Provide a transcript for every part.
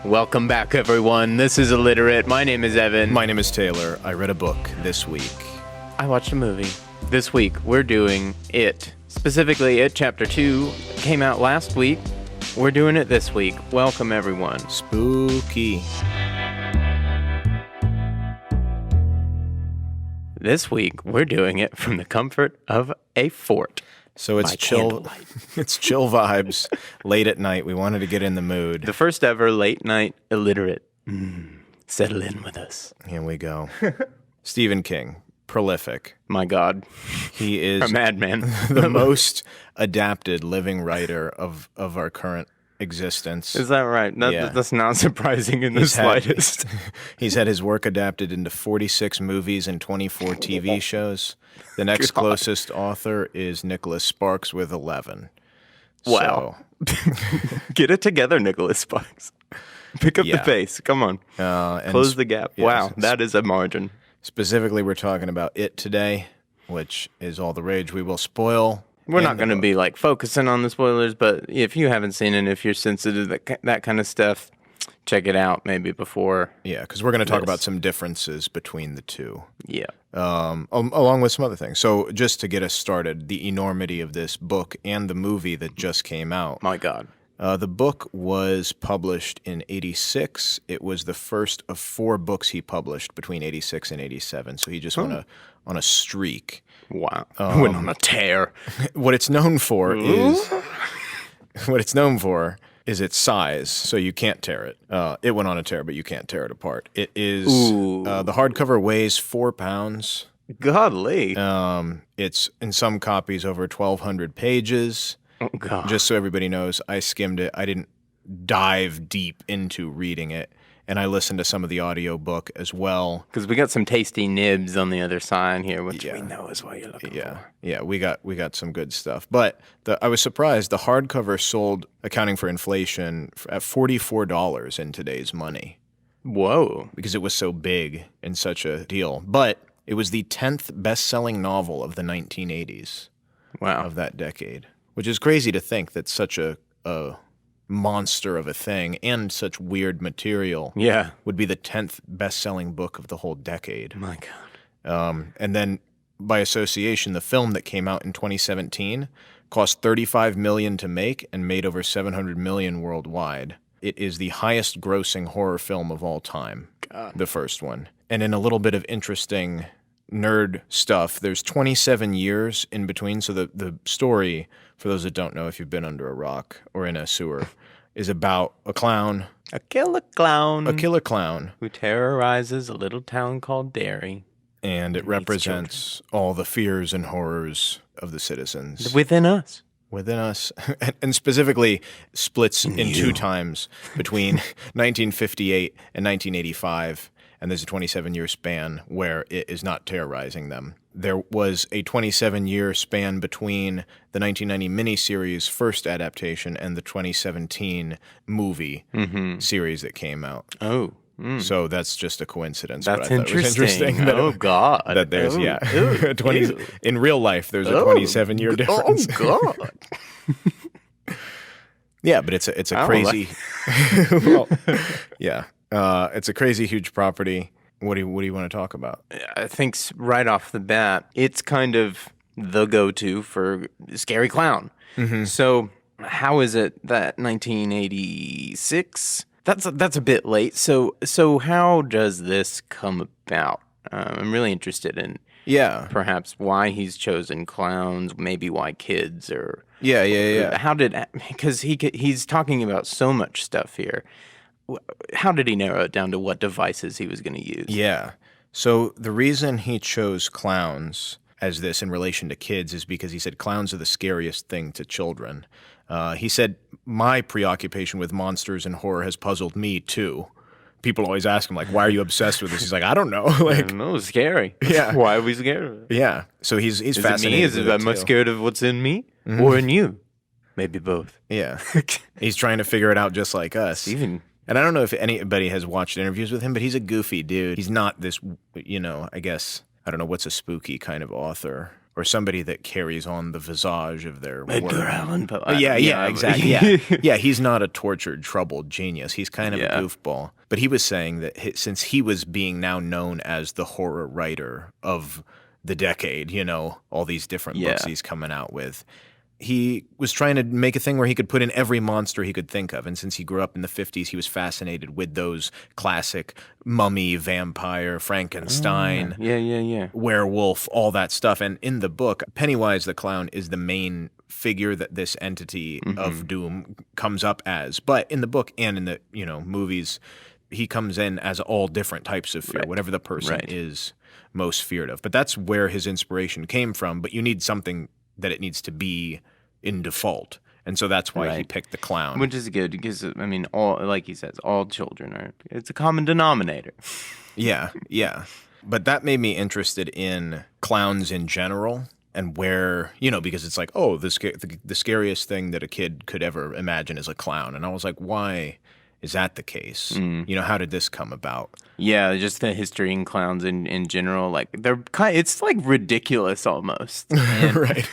Welcome back, everyone. This is Illiterate. My name is Evan. My name is Taylor. I read a book this week. I watched a movie. This week, we're doing It. Specifically, It Chapter 2 came out last week. We're doing it this week. Welcome, everyone. Spooky. This week, we're doing it from the comfort of a fort. So it's chill. It's chill vibes. Late at night. We wanted to get in the mood. The first ever late night Illiterate. Settle in with us. Here we go. Stephen King. Prolific. My God. He is a madman. The most adapted living writer of our current existence. Is that right? That's not surprising in the slightest. He's had his work adapted into 46 movies and 24 TV shows. The next closest author is Nicholas Sparks with 11. Wow. So. Get it together, Nicholas Sparks. Pick up the pace. Come on. Close the gap. Yeah, wow, that is a margin. Specifically, we're talking about It today, which is all the rage. We will spoil. We're not going to be focusing on the spoilers, but if you haven't seen it, if you're sensitive to that kind of stuff, check it out maybe before. Yeah, because we're going to talk about some differences between the two. Yeah. Along with some other things. So just to get us started, the enormity of this book and the movie that just came out. My God. The book was published in 86. It was the first of 4 books he published between 86 and 87. So he just went on a streak. Wow. Went on a tear. What it's known for is its size, so you can't tear it. It went on a tear, but you can't tear it apart. It is the hardcover weighs 4 pounds. Godly. It's in some copies over 1,200 pages. Oh, God. Just so everybody knows, I skimmed it. I didn't dive deep into reading it, and I listened to some of the audiobook as well. Because we got some tasty nibs on the other side here, which we know is what you're looking for. Yeah, we got some good stuff. But I was surprised. The hardcover sold, accounting for inflation, at $44 in today's money. Whoa. Because it was so big and such a deal. But it was the 10th best-selling novel of the 1980s. Wow. Of that decade. Which is crazy to think that such a monster of a thing and such weird material would be the 10th best-selling book of the whole decade. My God. And then, by association, the film that came out in 2017 cost $35 million to make and made over $700 million worldwide. It is the highest-grossing horror film of all time, the first one. And in a little bit of interesting nerd stuff, there's 27 years in between, so the story, for those that don't know, if you've been under a rock or in a sewer, is about a clown. A killer clown. A killer clown. Who terrorizes a little town called Derry. And it represents all the fears and horrors of the citizens. Within us. Within us. And specifically splits in 2 times between 1958 and 1985. And there's a 27-year span where it is not terrorizing them. There was a 27-year span between the 1990 miniseries first adaptation and the 2017 movie series that came out. Oh. So that's just a coincidence. That's but I thought it was interesting. Oh, God. That there's, in real life, there's a 27-year difference. Oh, God. Yeah, but it's a crazy... it's a crazy, huge property. What do you want to talk about? I think right off the bat, it's kind of the go-to for scary clown. Mm-hmm. So how is it that 1986? That's a bit late. So how does this come about? I'm really interested in perhaps why he's chosen clowns, maybe why kids or how did, because he's talking about so much stuff here. How did he narrow it down to what devices he was going to use? Yeah. So the reason he chose clowns as this in relation to kids is because he said clowns are the scariest thing to children. He said, my preoccupation with monsters and horror has puzzled me too. People always ask him, why are you obsessed with this? He's like, I don't know. I don't know, it's scary. Yeah. Why are we scared of it? Yeah. So he's fascinated. Is it me? Am I scared of what's in me or in you? Maybe both. Yeah. He's trying to figure it out just like us. And I don't know if anybody has watched interviews with him, but he's a goofy dude. He's not this, I guess, I don't know, what's a spooky kind of author? or somebody that carries on the visage of their Edgar work. Allan Poe. Yeah, exactly. Yeah, he's not a tortured, troubled genius. He's kind of a goofball. But he was saying that since he was being now known as the horror writer of the decade, you know, all these different books he's coming out with, he was trying to make a thing where he could put in every monster he could think of. And since he grew up in the 50s, he was fascinated with those classic mummy, vampire, Frankenstein, werewolf, all that stuff. And in the book, Pennywise the Clown is the main figure that this entity of doom comes up as. But in the book and in the, you know, movies, he comes in as all different types of fear, whatever the person is most feared of. But that's where his inspiration came from. But you need something that it needs to be in default. And so that's why he picked the clown. Which is good because, I mean, all, like he says, all children are, it's a common denominator. Yeah. But that made me interested in clowns in general and where, you know, because it's like, oh, the scariest thing that a kid could ever imagine is a clown. And I was like, why is that the case? You know, how did this come about? Yeah, just the history in clowns in general, like they're it's like ridiculous almost. Right.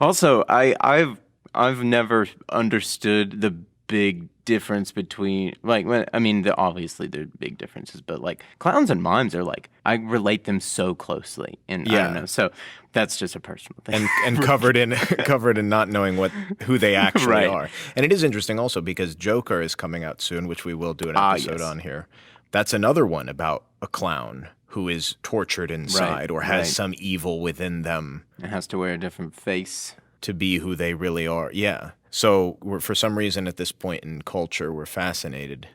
Also, I've never understood the big difference between, like, I mean, obviously there are big differences, but like clowns and mimes are like, I relate them so closely, and I don't know, so that's just a personal thing. And covered in not knowing who they actually are. And it is interesting also because Joker is coming out soon, which we will do an episode on here. That's another one about a clown who is tortured inside or has some evil within them. It has to wear a different face to be who they really are. Yeah. So for some reason at this point in culture, we're fascinated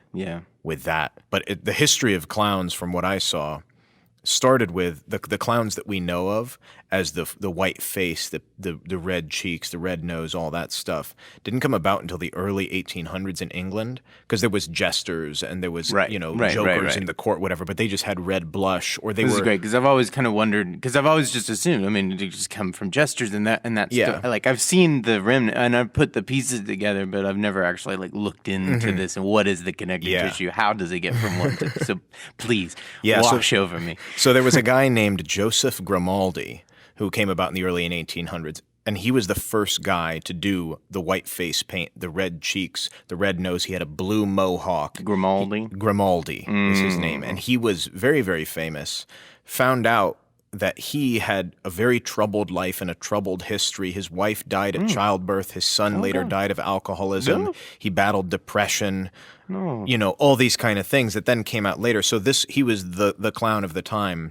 with that. But the history of clowns, from what I saw, started with the clowns that we know of as the white face, the red cheeks, the red nose, all that stuff, didn't come about until the early 1800s in England, because there was jesters and there was jokers in the court, whatever, but they just had red blush, or they were. This is great because I've always kind of wondered, because I've always just assumed, I mean, it just come from jesters and that stuff. Like I've seen the remnant and I've put the pieces together, but I've never actually like looked into this and what is the connective tissue? How does it get from one to? So please wash over me. So there was a guy named Joseph Grimaldi who came about in the early 1800s, and he was the first guy to do the white face paint, the red cheeks, the red nose. He had a blue mohawk. Grimaldi is his name, and he was very, very famous. Found out that he had a very troubled life and a troubled history. His wife died at childbirth. His son later died of alcoholism. No. He battled depression. No. You know, all these kind of things that then came out later. So he was the clown of the time,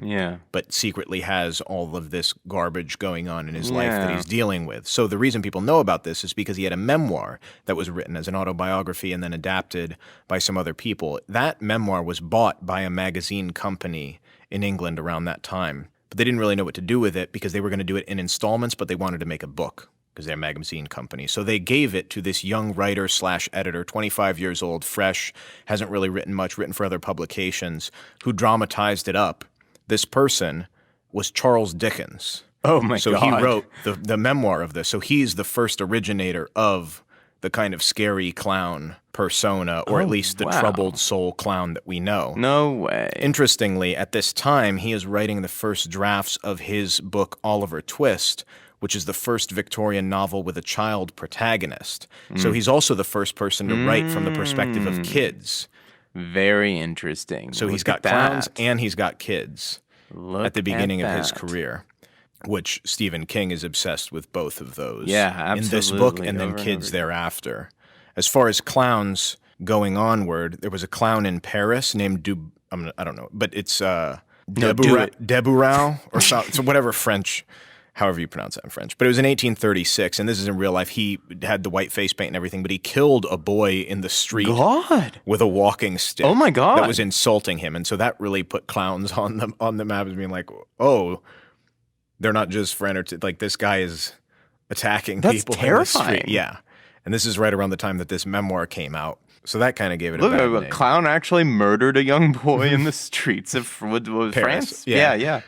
but secretly has all of this garbage going on in his life that he's dealing with. So the reason people know about this is because he had a memoir that was written as an autobiography and then adapted by some other people. That memoir was bought by a magazine company in England around that time. But they didn't really know what to do with it because they were going to do it in installments, but they wanted to make a book because they're a magazine company. So they gave it to this young writer/editor, 25 years old, fresh, hasn't really written much, written for other publications, who dramatized it up. This person was Charles Dickens. Oh, my God. So he wrote the memoir of this. So he's the first originator of the kind of scary clown persona, or at least the troubled soul clown that we know. No way. Interestingly, at this time, he is writing the first drafts of his book, Oliver Twist, which is the first Victorian novel with a child protagonist. So he's also the first person to write from the perspective of kids. Very interesting. So he's got clowns and he's got kids at the beginning of his career. Which Stephen King is obsessed with both of those. Yeah, absolutely. In this book and then kids thereafter. As far as clowns going onward, there was a clown in Paris named I don't know, but it's Deburau or something. So whatever French, however you pronounce that in French. But it was in 1836, and this is in real life. He had the white face paint and everything, but he killed a boy in the street with a walking stick. Oh my God. That was insulting him. And so that really put clowns on the map as being like, oh, they're not just for entertainment. Like, this guy is attacking people in the street. Yeah. And this is right around the time that this memoir came out. So that kind of gave it a bad name. A clown actually murdered a young boy in the streets of France? Yeah.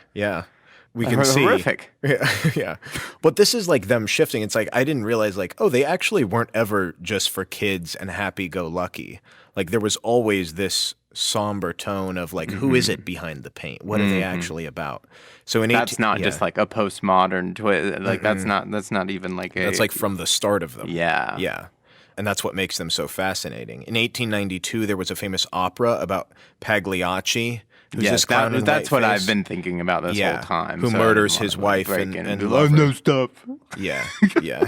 We can see. Horrific. Yeah. But this is like them shifting. It's like, I didn't realize, like, oh, they actually weren't ever just for kids and happy-go-lucky. Like, there was always this somber tone of like, who is it behind the paint? What are they actually about? So that's not just like a postmodern twist. Like that's not even like that's like from the start of them. Yeah. Yeah. And that's what makes them so fascinating. In 1892, there was a famous opera about Pagliacci, who's this clown in that's what whiteface. I've been thinking about this whole time. Who murders his wife and I know stuff. Yeah, yeah.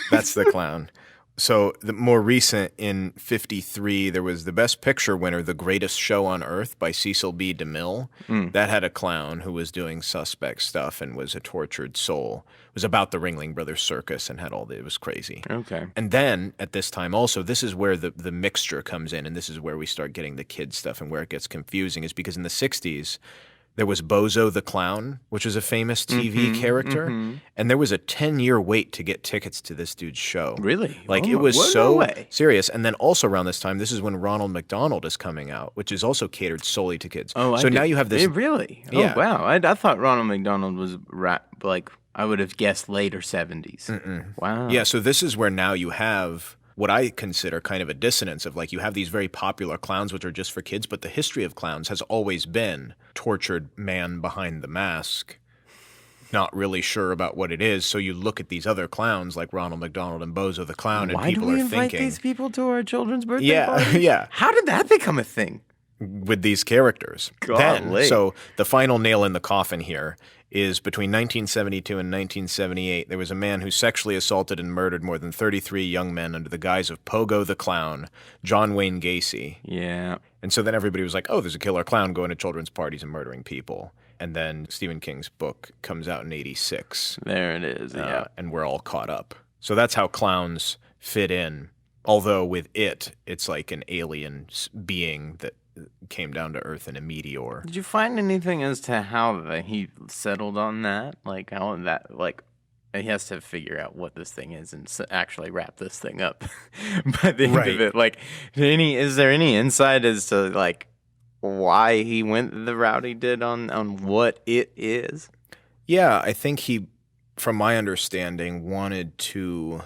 That's the clown. So the more recent, in 1953, there was the Best Picture winner, The Greatest Show on Earth by Cecil B. DeMille. That had a clown who was doing suspect stuff and was a tortured soul. It was about the Ringling Brothers Circus and had it was crazy. Okay. And then at this time also, this is where the mixture comes in, and this is where we start getting the kid stuff and where it gets confusing, is because in the 60s, there was Bozo the Clown, which was a famous TV character, and there was a 10-year wait to get tickets to this dude's show. Really? Like, it was so serious. And then also around this time, this is when Ronald McDonald is coming out, which is also catered solely to kids. Oh, so now you have this... Really? Yeah. Oh, wow. I thought Ronald McDonald was like, I would have guessed later 70s. Wow. Yeah, so this is where now you have what I consider kind of a dissonance of, like, you have these very popular clowns which are just for kids, but the history of clowns has always been tortured man behind the mask, not really sure about what it is. So you look at these other clowns like Ronald McDonald and Bozo the Clown, and people are thinking, why do we invite these people to our children's birthday parties? Yeah. How did that become a thing? With these characters. Golly. So the final nail in the coffin here is between 1972 and 1978, there was a man who sexually assaulted and murdered more than 33 young men under the guise of Pogo the Clown, John Wayne Gacy. Yeah. And so then everybody was like, oh, there's a killer clown going to children's parties and murdering people. And then Stephen King's book comes out in 1986. There it is, yeah. And we're all caught up. So that's how clowns fit in. Although with it's like an alien being that came down to Earth in a meteor. Did you find anything as to how he settled on that? Like how that, like, he has to figure out what this thing is and actually wrap this thing up by the end of it. Like, is there any insight as to like why he went the route he did on what it is? Yeah, I think he, from my understanding, wanted to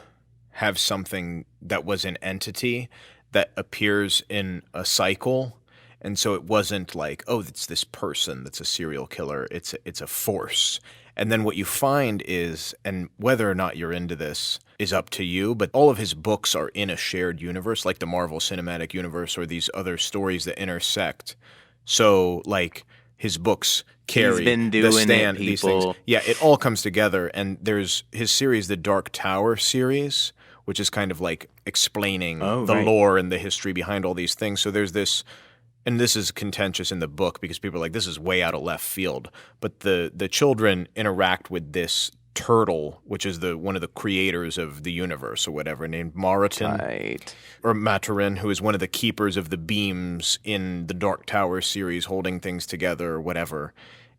have something that was an entity that appears in a cycle. And so it wasn't like, oh, it's this person that's a serial killer. It's a force. And then what you find is, and whether or not you're into this is up to you, but all of his books are in a shared universe, like the Marvel Cinematic Universe or these other stories that intersect. So, like, his books carry He's been doing The Stand, it, these people. things. Yeah, it all comes together. And there's his series, the Dark Tower series, which is kind of like explaining the lore and the history behind all these things. So there's this... And this is contentious in the book because people are like, this is way out of left field. But the children interact with this turtle, which is one of the creators of the universe or whatever, named Maratin. Right. Or Maturin, who is one of the keepers of the beams in the Dark Tower series, holding things together or whatever.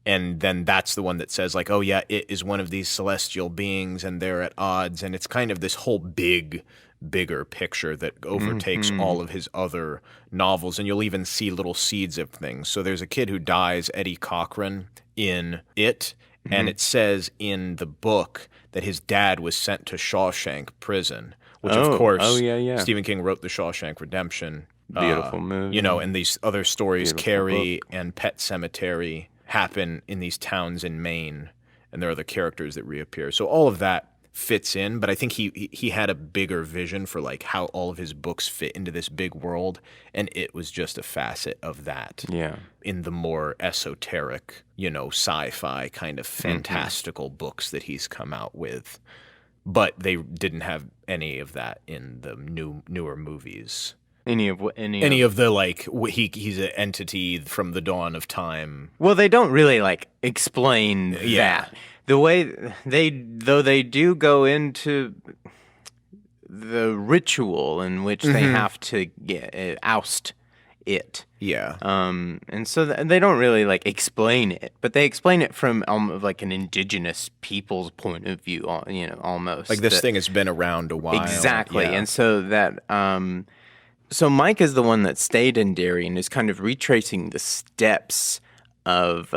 And then that's the one that says, like, oh, yeah, it is one of these celestial beings and they're at odds. And it's kind of this whole bigger picture that overtakes all of his other novels. And you'll even see little seeds of things. So there's a kid who dies, Eddie Cochran, in it. And it says in the book that his dad was sent to Shawshank Prison, which, of course, Stephen King wrote The Shawshank Redemption. Beautiful movie. You know, and these other stories, Beautiful Carrie book. and Pet Sematary, happen in these towns in Maine, and there are the characters that reappear. So all of that fits in, but I think he had a bigger vision for like how all of his books fit into this big world, and it was just a facet of that. Yeah. In the more esoteric, you know, sci-fi kind of fantastical books that he's come out with. But they didn't have any of that in the newer movies. Any of the, like, he's an entity from the dawn of time. Well, they don't really like explain that. The way they do go into the ritual in which they have to oust it. Yeah. And so they don't really like explain it, but they explain it from like an indigenous people's point of view, you know, almost. Like this thing has been around a while. Exactly. Yeah. And so that so Mike is the one that stayed in Derry and is kind of retracing the steps of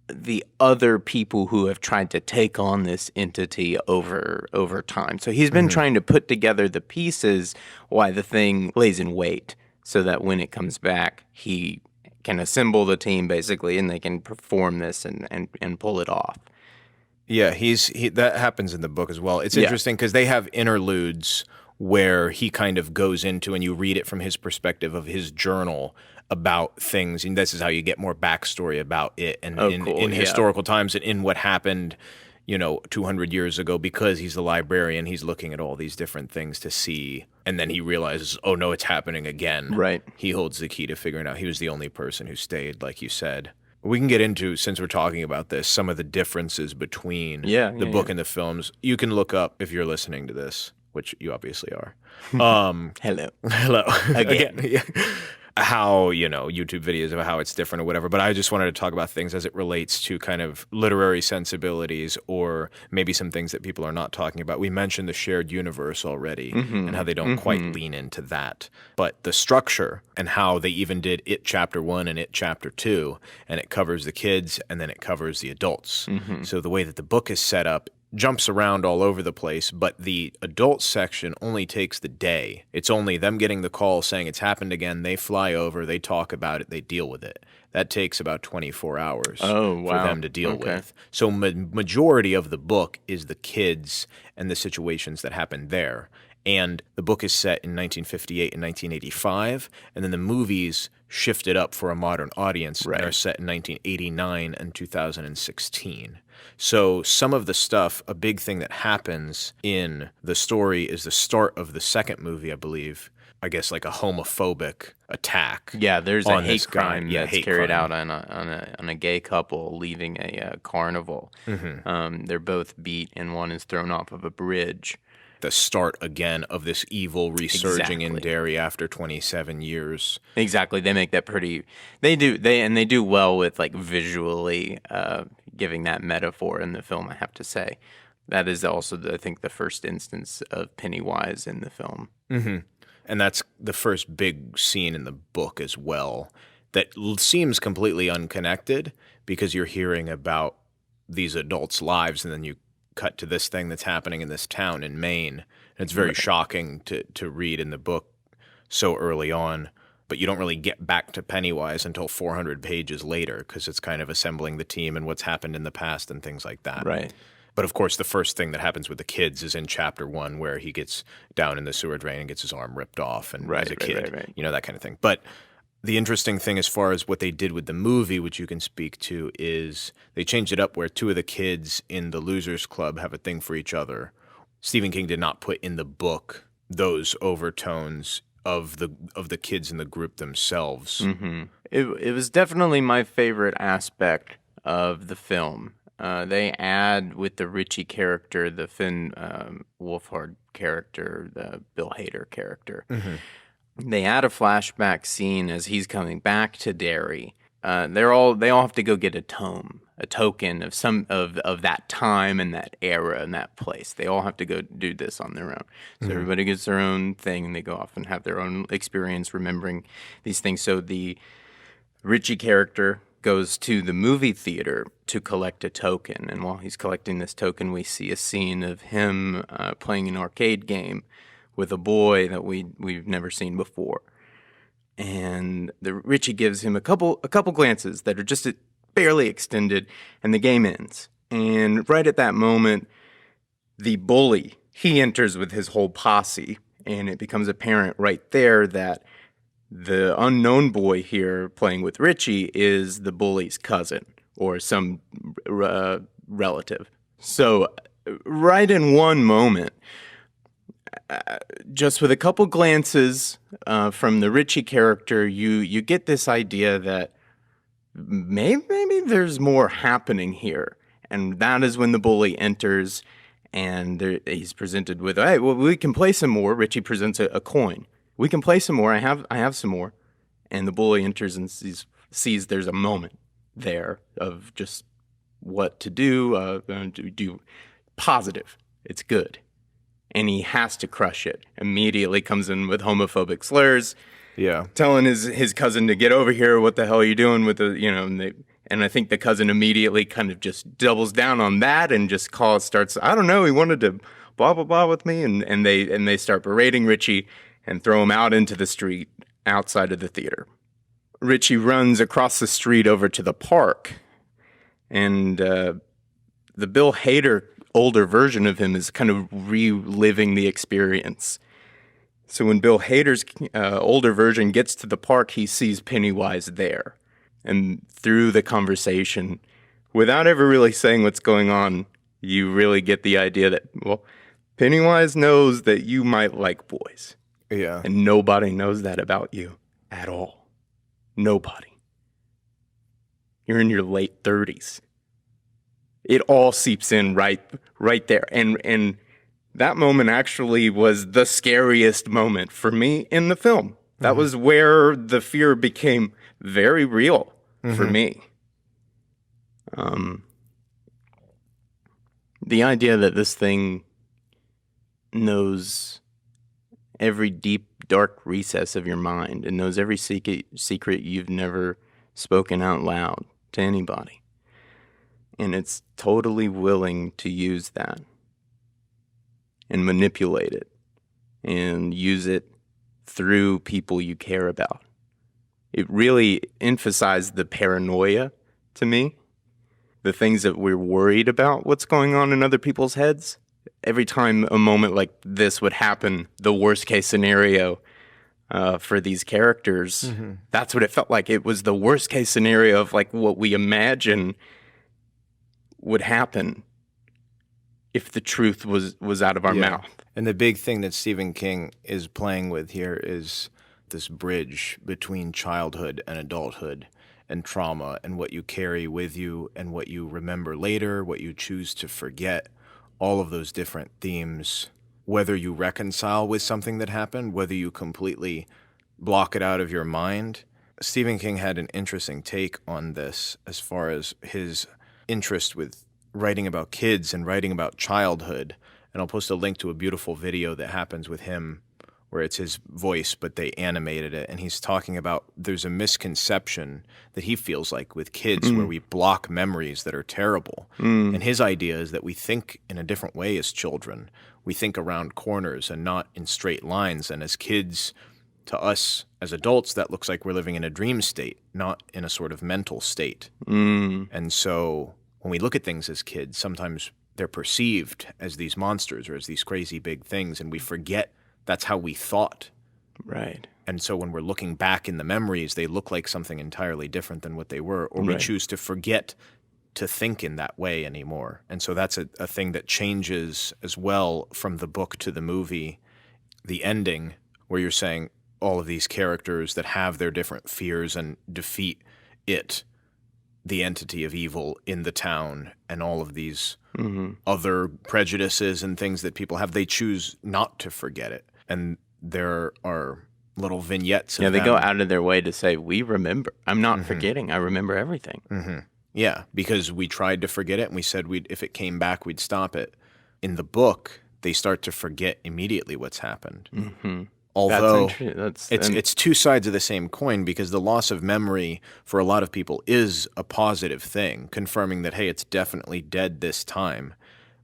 the other people who have tried to take on this entity over time. So he's been trying to put together the pieces why the thing lays in wait so that when it comes back, he can assemble the team basically, and they can perform this and pull it off. Yeah, that happens in the book as well. It's interesting because they have interludes where he kind of goes into, and you read it from his perspective of his journal about things, and this is how you get more backstory about it and in historical times and in what happened, 200 years ago, because he's the librarian, he's looking at all these different things to see, and then he realizes, oh no, it's happening again. Right. He holds the key to figuring out. He was the only person who stayed, like you said. We can get into, since we're talking about this, some of the differences between the book and the films. You can look up, if you're listening to this, which you obviously are. Hello. Again. How, YouTube videos of how it's different or whatever. But I just wanted to talk about things as it relates to kind of literary sensibilities, or maybe some things that people are not talking about. We mentioned the shared universe already and how they don't quite lean into that. But the structure and how they even did It Chapter 1 and It Chapter 2, and it covers the kids and then it covers the adults. So the way that the book is set up jumps around all over the place, but the adult section only takes the day. It's only them getting the call saying it's happened again. They fly over, they talk about it, they deal with it. That takes about 24 hours for them to deal with. So majority of the book is the kids and the situations that happen there. And the book is set in 1958 and 1985, and then the movies shifted up for a modern audience and are set in 1989 and 2016. So some of the stuff, a big thing that happens in the story is the start of the second movie, I believe, I guess like a homophobic attack. Yeah, there's a hate crime that's carried out on a gay couple leaving a carnival. They're both beat and one is thrown off of a bridge. The start again of this evil resurging in Derry after 27 years. Exactly. They make that pretty. They do well with like visually giving that metaphor in the film, I have to say. That is also, I think, the first instance of Pennywise in the film. And that's the first big scene in the book as well that seems completely unconnected, because you're hearing about these adults' lives and then you cut to this thing that's happening in this town in Maine. And it's very shocking to read in the book so early on, but you don't really get back to Pennywise until 400 pages later, because it's kind of assembling the team and what's happened in the past and things like that. Right. But of course, the first thing that happens with the kids is in Chapter 1, where he gets down in the sewer drain and gets his arm ripped off and as a kid, that kind of thing. But the interesting thing as far as what they did with the movie, which you can speak to, is they changed it up where two of the kids in the Losers Club have a thing for each other. Stephen King did not put in the book those overtones of the kids in the group themselves. It was definitely my favorite aspect of the film. They add with the Richie character, the Finn Wolfhard character, the Bill Hader character. They add a flashback scene as he's coming back to Derry. They all have to go get a token of some of that time and that era and that place. They all have to go do this on their own. So everybody gets their own thing, and they go off and have their own experience remembering these things. So the Richie character goes to the movie theater to collect a token, and while he's collecting this token, we see a scene of him playing an arcade game with a boy that we've never seen before. And Richie gives him a couple glances that are just barely extended, and the game ends. And right at that moment, the bully, he enters with his whole posse, and it becomes apparent right there that the unknown boy here playing with Richie is the bully's cousin or some relative. So right in one moment, just with a couple glances from the Richie character, you get this idea that maybe there's more happening here. And that is when the bully enters, and he's presented with, hey, well, we can play some more. Richie presents a coin. We can play some more. I have some more. And the bully enters and sees there's a moment there of just what to do. Do positive. It's good. And he has to crush it. Immediately comes in with homophobic slurs. Yeah. Telling his cousin to get over here. What the hell are you doing with the, and I think the cousin immediately kind of just doubles down on that and just starts, I don't know, he wanted to blah, blah, blah with me. And they start berating Richie and throw him out into the street. outside of the theater. Richie runs across the street over to the park, and the Bill Hader older version of him is kind of reliving the experience. So when Bill Hader's older version gets to the park, he sees Pennywise there. And through the conversation, without ever really saying what's going on, you really get the idea that, well, Pennywise knows that you might like boys. Yeah. And nobody knows that about you at all. Nobody. You're in your late 30s. It all seeps in right there. And that moment actually was the scariest moment for me in the film. That was where the fear became very real for me. The idea that this thing knows every deep, dark recess of your mind and knows every secret you've never spoken out loud to anybody. And it's totally willing to use that and manipulate it and use it through people you care about. It really emphasized the paranoia to me, the things that we're worried about, what's going on in other people's heads. Every time a moment like this would happen, the worst case scenario for these characters, that's what it felt like. It was the worst case scenario of like what we imagine would happen if the truth was out of our mouth. And the big thing that Stephen King is playing with here is this bridge between childhood and adulthood and trauma and what you carry with you and what you remember later, what you choose to forget, all of those different themes, whether you reconcile with something that happened, whether you completely block it out of your mind. Stephen King had an interesting take on this as far as his interest with writing about kids and writing about childhood. And I'll post a link to a beautiful video that happens with him where it's his voice, but they animated it. And he's talking about there's a misconception that he feels like with kids where we block memories that are terrible. And his idea is that we think in a different way as children. We think around corners and not in straight lines. And as kids, to us as adults, that looks like we're living in a dream state, not in a sort of mental state. And so when we look at things as kids, sometimes they're perceived as these monsters or as these crazy big things, and we forget that's how we thought. Right. And so when we're looking back in the memories, they look like something entirely different than what they were, or we choose to forget to think in that way anymore. And so that's a thing that changes as well from the book to the movie. The ending, where you're saying all of these characters that have their different fears and defeat it, the entity of evil in the town, and all of these other prejudices and things that people have, they choose not to forget it. And there are little vignettes of they go out of their way to say, we remember. I'm not forgetting. I remember everything. Yeah, because we tried to forget it, and we said if it came back, we'd stop it. In the book, they start to forget immediately what's happened. Although it's two sides of the same coin, because the loss of memory for a lot of people is a positive thing, confirming that, hey, it's definitely dead this time,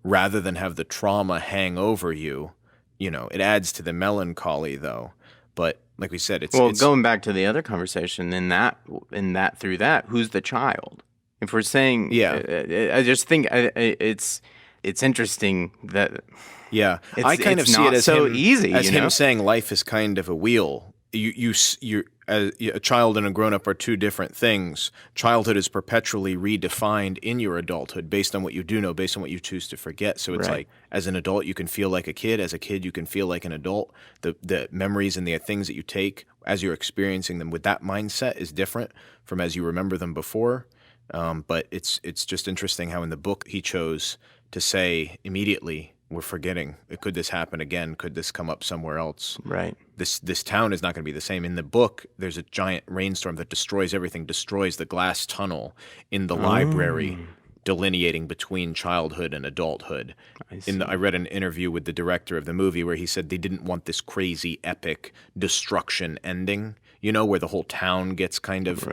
rather than have the trauma hang over you. You know, it adds to the melancholy, though. But like we said, it's going back to the other conversation, through that, who's the child? If we're saying, I just think it's interesting that. Yeah, I kind of see it as so easy, as him saying life is kind of a wheel. You're a child and a grown-up are two different things. Childhood is perpetually redefined in your adulthood based on what you do know, based on what you choose to forget. So it's like, as an adult, you can feel like a kid. As a kid, you can feel like an adult. The memories and the things that you take as you're experiencing them with that mindset is different from as you remember them before. But it's just interesting how in the book he chose to say immediately, we're forgetting. Could this happen again? Could this come up somewhere else? Right. This town is not going to be the same. In the book, there's a giant rainstorm that destroys everything, destroys the glass tunnel in the library, delineating between childhood and adulthood. I read an interview with the director of the movie where he said they didn't want this crazy, epic destruction ending, where the whole town gets kind of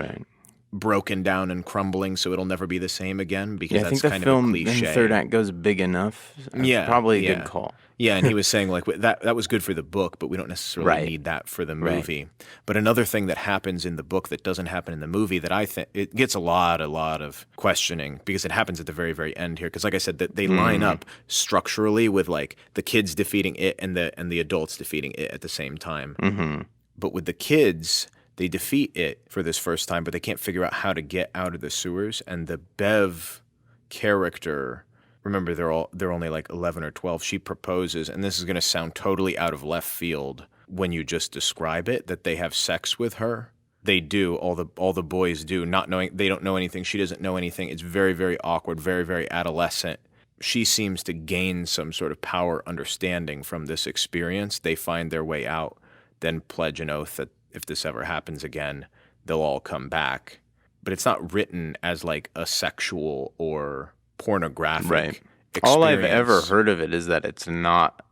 broken down and crumbling, so it'll never be the same again, because I that's think kind the of a film cliche. in the third act goes big enough. Probably a good call. Yeah, and he was saying like that was good for the book, but we don't necessarily need that for the movie. Right. But another thing that happens in the book that doesn't happen in the movie that I think it gets a lot of questioning, because it happens at the very, very end here. Because like I said, that they line up structurally with like the kids defeating it and the adults defeating it at the same time. Mm-hmm. But with the kids, they defeat it for this first time, but they can't figure out how to get out of the sewers. And the Bev character, remember they're only like 11 or 12. She proposes, and this is going to sound totally out of left field when you just describe it, that they have sex with her. They do. All the boys do, not knowing. They don't know anything. She doesn't know anything. It's very, very awkward, very, very adolescent. She seems to gain some sort of power understanding from this experience. They find their way out, then pledge an oath that if this ever happens again, they'll all come back. But it's not written as like a sexual or pornographic experience. All I've ever heard of it is that it's not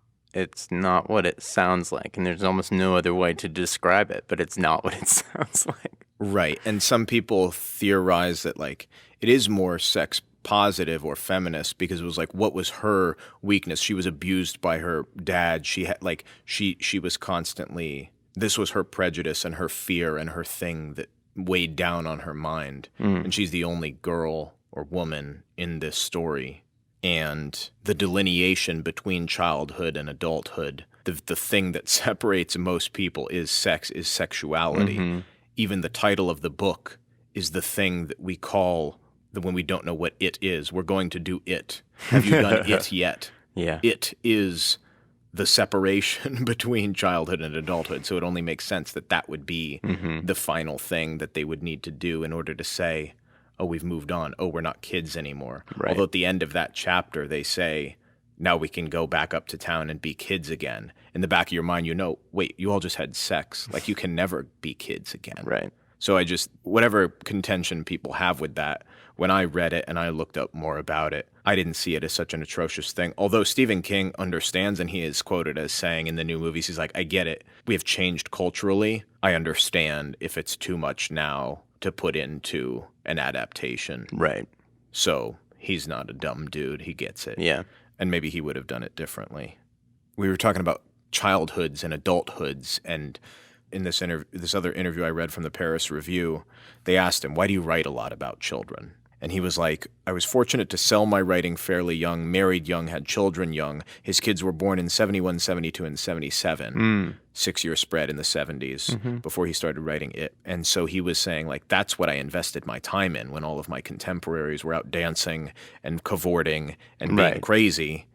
what it sounds like, and there's almost no other way to describe it, but it's not what it sounds like. Right. And some people theorize that like it is more sex positive or feminist, because it was like, what was her weakness? She was abused by her dad. She had like she was constantly, this was her prejudice and her fear and her thing that weighed down on her mind. And she's the only girl or woman in this story. And the delineation between childhood and adulthood, the thing that separates most people is sexuality. Mm-hmm. Even the title of the book is the thing that we call when we don't know what it is. We're going to do it. Have you done it yet? Yeah. It is the separation between childhood and adulthood. So it only makes sense that that would be the final thing that they would need to do in order to say, oh, we've moved on. Oh, we're not kids anymore. Right. Although at the end of that chapter, they say, now we can go back up to town and be kids again. In the back of your mind, you know, wait, you all just had sex. Like, you can never be kids again. Right. So whatever contention people have with that, when I read it and I looked up more about it, I didn't see it as such an atrocious thing. Although Stephen King understands, and he is quoted as saying in the new movies, he's like, I get it. We have changed culturally. I understand if it's too much now to put into an adaptation. Right. So he's not a dumb dude. He gets it. Yeah. And maybe he would have done it differently. We were talking about childhoods and adulthoods, and in this other interview I read from the Paris Review, they asked him, why do you write a lot about children? And he was like, I was fortunate to sell my writing fairly young, married young, had children young. His kids were born in 71, 72, and 77, 6-year spread in the 70s before he started writing it. And so he was saying, like, that's what I invested my time in when all of my contemporaries were out dancing and cavorting and being crazy.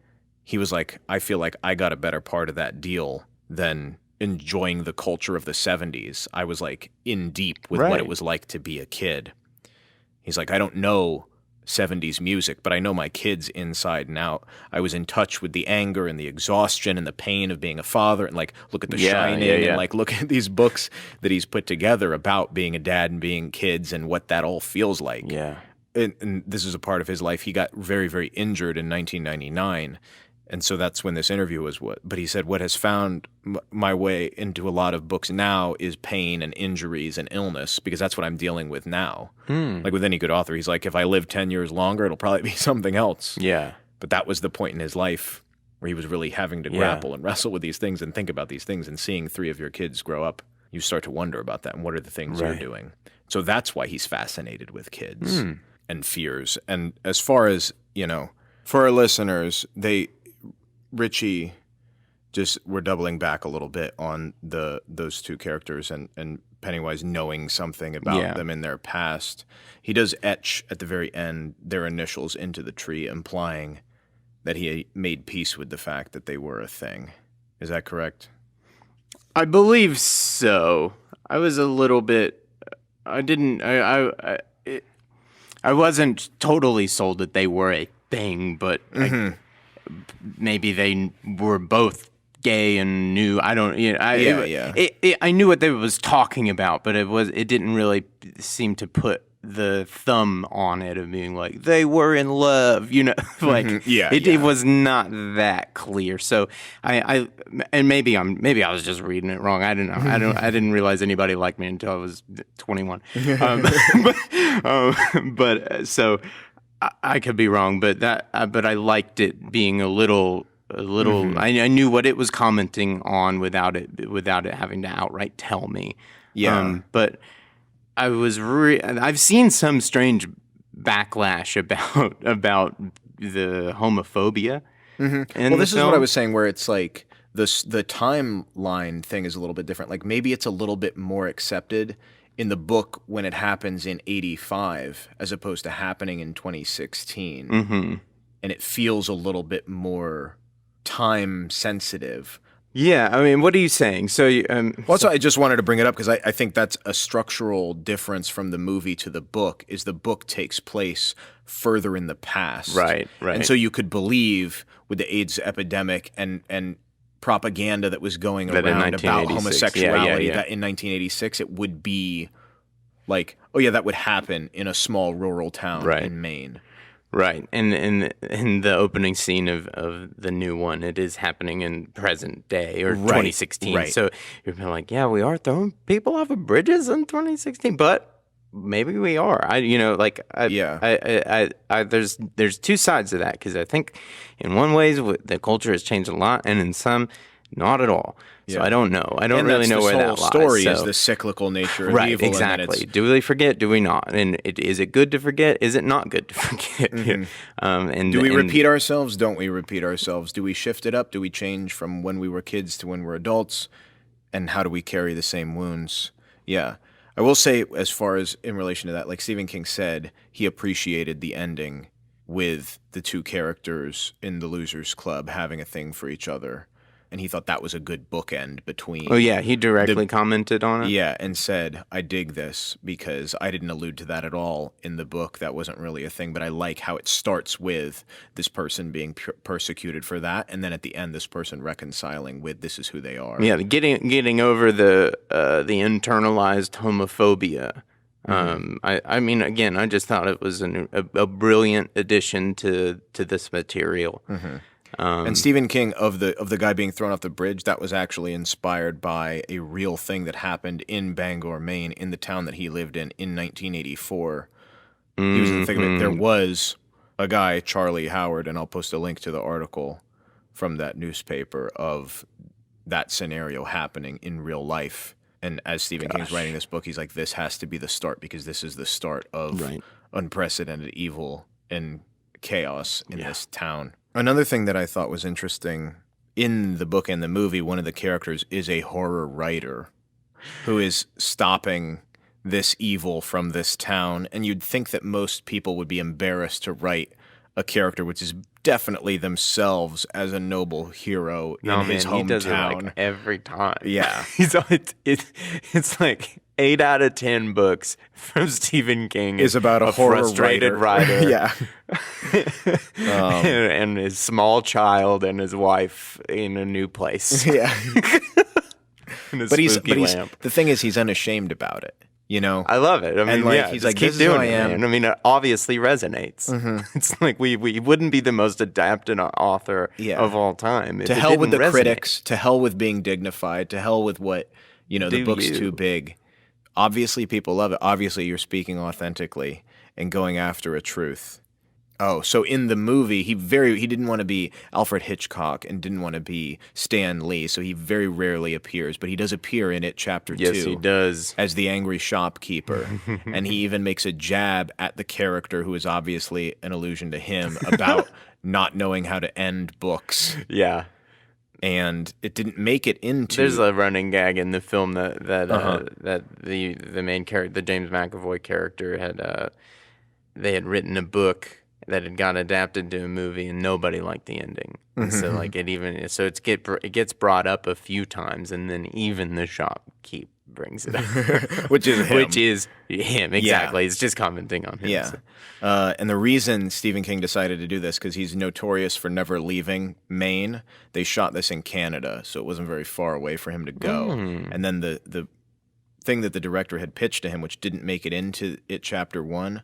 He was like, I feel like I got a better part of that deal than enjoying the culture of the 70s. I was like in deep with what it was like to be a kid. He's like, I don't know 70s music, but I know my kids inside and out. I was in touch with the anger and the exhaustion and the pain of being a father, and like, look at The Shining and like, look at these books that he's put together about being a dad and being kids and what that all feels like. Yeah. And this is a part of his life. He got very, very injured in 1999. And so that's when this interview was but he said, what has found my way into a lot of books now is pain and injuries and illness, because that's what I'm dealing with now. Like with any good author, he's like, if I live 10 years longer, it'll probably be something else. Yeah. But that was the point in his life where he was really having to grapple and wrestle with these things and think about these things, and seeing 3 of your kids grow up, you start to wonder about that and what are the things they're doing. So that's why he's fascinated with kids and fears. And as far as, for our listeners, Richie, just we're doubling back a little bit on those 2 characters and Pennywise knowing something about them in their past. He does etch at the very end their initials into the tree, implying that he made peace with the fact that they were a thing. Is that correct? I believe so. I was a little bit. I wasn't totally sold that they were a thing, but. Maybe they were both gay and knew. I don't. I knew what they was talking about, but it didn't really seem to put the thumb on it of being like they were in love, like it was not that clear. So I maybe I was just reading it wrong. I don't know. I didn't realize anybody liked me until I was 21. So I could be wrong, but I liked it being a little. I knew what it was commenting on without it having to outright tell me. Yeah, but. I've seen some strange backlash about the homophobia. Well, this is what I was saying, where it's like the timeline thing is a little bit different. Like maybe it's a little bit more accepted in the book when it happens in 85 as opposed to happening in 2016, and it feels a little bit more time sensitive. Yeah, I mean, what are you saying? So, also, I just wanted to bring it up because I think that's a structural difference from the movie to the book. Is the book takes place further in the past, right? And so you could believe with the AIDS epidemic and propaganda that was going around about homosexuality that in 1986 it would be like, oh yeah, that would happen in a small rural town in Maine. Right, and in the opening scene of the new one, it is happening in present day or 2016. Right. So you're like, yeah, we are throwing people off of bridges in 2016, but maybe we are. There's two sides to that because I think in one ways the culture has changed a lot, and in some, not at all. So I don't know. I don't really know where that lies. The story is the cyclical nature of evil. Right, exactly. Do we forget? Do we not? And is it good to forget? Is it not good to forget? Do we repeat ourselves? Don't we repeat ourselves? Do we shift it up? Do we change from when we were kids to when we're adults? And how do we carry the same wounds? Yeah. I will say, as far as in relation to that, like Stephen King said, he appreciated the ending with the two characters in the Losers Club having a thing for each other. And he thought that was a good bookend between... Oh, yeah, he directly commented on it? Yeah, and said, I dig this because I didn't allude to that at all in the book. That wasn't really a thing, but I like how it starts with this person being persecuted for that, and then at the end, this person reconciling with this is who they are. Yeah, getting over the internalized homophobia. I mean, again, I just thought it was a brilliant addition to this material. And Stephen King, of the guy being thrown off the bridge, that was actually inspired by a real thing that happened in Bangor, Maine, in the town that he lived in 1984. He was in the thick of it. There was a guy, Charlie Howard, and I'll post a link to the article from that newspaper of that scenario happening in real life. And as Stephen King's writing this book, he's like, this has to be the start because this is the start of unprecedented evil and chaos in this town. Another thing that I thought was interesting in the book and the movie, one of the characters is a horror writer who is stopping this evil from this town. And you'd think that most people would be embarrassed to write a character which is definitely themselves as a noble hero in his hometown. He does it like every time. Yeah. It's like 8 out of 10 books from Stephen King is about a horror frustrated writer. Yeah. And his small child and his wife in a new place. Yeah. But he's the thing is, he's unashamed about it. You know, I love it. I mean, and he's like, keep this doing is who I am. Man. I mean, it obviously resonates. It's like we wouldn't be the most adapted author of all time. To hell with the critics. To hell with being dignified. To hell with what the book's too big. Obviously, people love it. Obviously, you're speaking authentically and going after a truth. Oh, so in the movie, he didn't want to be Alfred Hitchcock and didn't want to be Stan Lee, so he very rarely appears, but he does appear in it, chapter 2. Yes, he does. As the angry shopkeeper. And he even makes a jab at the character, who is obviously an allusion to him, about not knowing how to end books. Yeah. And it didn't make it into... There's a running gag in the film that the main character, the James McAvoy character, they had written a book that had got adapted to a movie, and nobody liked the ending. And so, like, it gets brought up a few times, and then even the shopkeep brings it up, which is him. Exactly. It's just commenting on him. Yeah. So. And the reason Stephen King decided to do this, because he's notorious for never leaving Maine. They shot this in Canada, so it wasn't very far away for him to go. And then the thing that the director had pitched to him, which didn't make it into It Chapter 1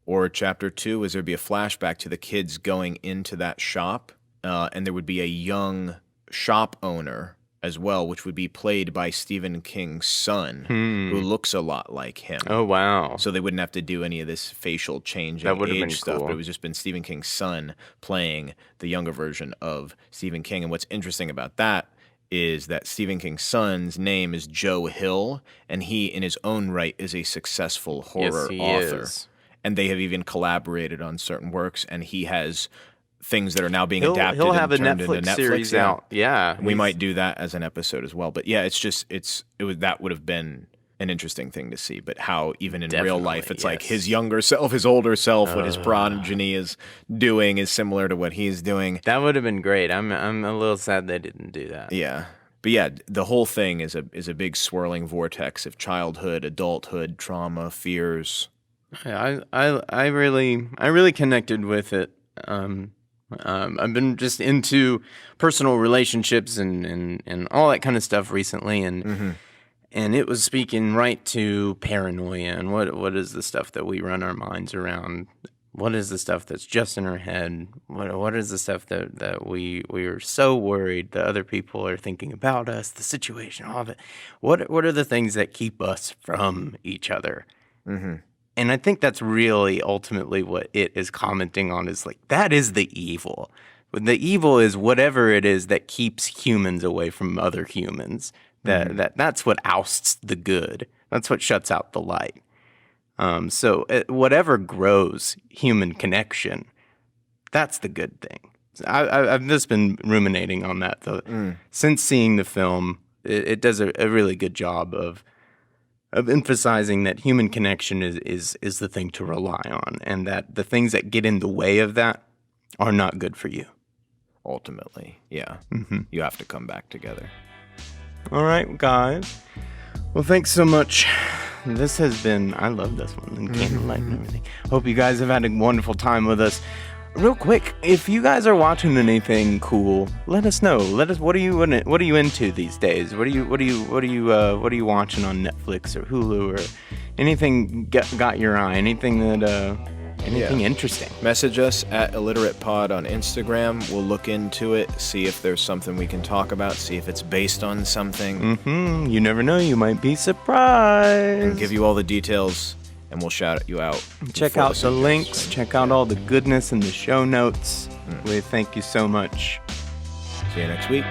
or Chapter 2, is there'd be a flashback to the kids going into that shop, and there would be a young shop owner as well, which would be played by Stephen King's son, who looks a lot like him. Oh, wow. So they wouldn't have to do any of this facial changing age stuff, but it was just been Stephen King's son playing the younger version of Stephen King. And what's interesting about that is that Stephen King's son's name is Joe Hill, and he, in his own right, is a successful horror author. And they have even collaborated on certain works, and he has things that are now being adapted he'll have and turned a into Netflix series out. Yeah. We might do that as an episode as well. But yeah, that would have been an interesting thing to see. But how even in real life, it's like his younger self, his older self, what his progeny is doing is similar to what he's doing. That would have been great. I'm a little sad they didn't do that. Yeah. But yeah, the whole thing is a big swirling vortex of childhood, adulthood, trauma, fears. I really connected with it. I've been just into personal relationships and all that kind of stuff recently, and it was speaking right to paranoia and what is the stuff that we run our minds around. What is the stuff that's just in our head? What is the stuff that we are so worried that other people are thinking about us, the situation, all of it. What are the things that keep us from each other? And I think that's really ultimately what it is commenting on, is like, that is the evil. The evil is whatever it is that keeps humans away from other humans. That's what ousts the good. That's what shuts out the light. So whatever grows human connection, that's the good thing. I've just been ruminating on that, though. Since seeing the film, it does a really good job of emphasizing that human connection is the thing to rely on, and that the things that get in the way of that are not good for you. Ultimately, yeah. You have to come back together. All right, guys. Well, thanks so much. This has been, I love this one, and candlelight and everything. Hope you guys have had a wonderful time with us. Real quick, if you guys are watching anything cool, let us know. What are you into these days? What are you watching on Netflix or Hulu or anything got your eye? Anything interesting? Message us at illiteratepod on Instagram. We'll look into it, see if there's something we can talk about, see if it's based on something. You never know, you might be surprised. And give you all the details, and we'll shout you out. Check out the links, check out all the goodness in the show notes. We thank you so much. See you next week.